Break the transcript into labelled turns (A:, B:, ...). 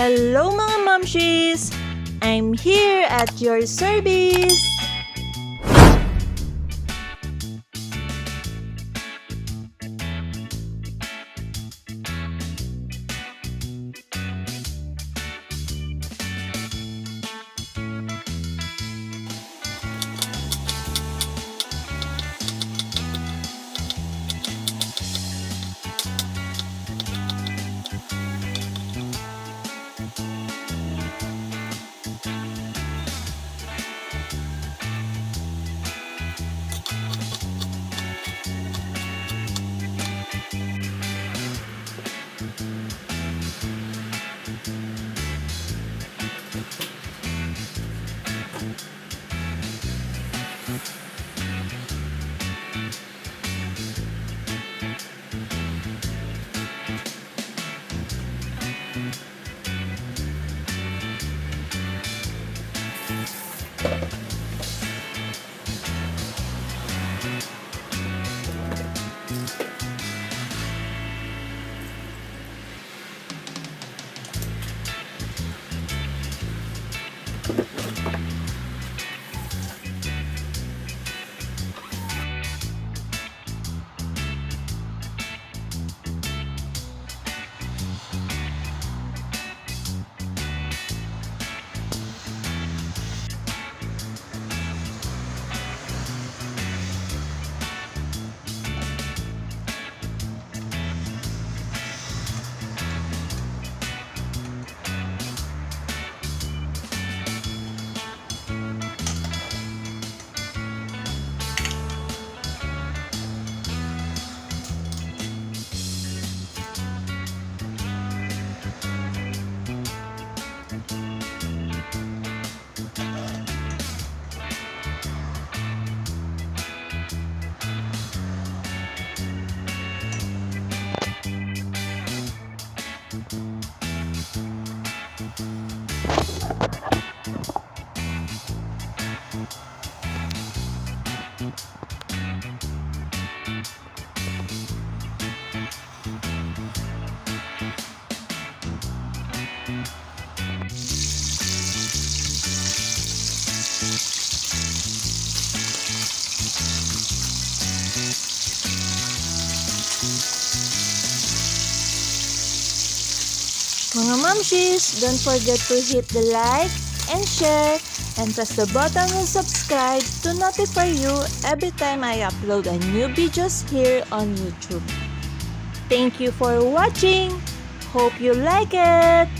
A: Hello mga mamshis! I'm here at your service! Mga mamshis, don't forget to hit the like and share and press the button and subscribe to notify you every time I upload a new videos here on YouTube. Thank you for watching. Hope you like it.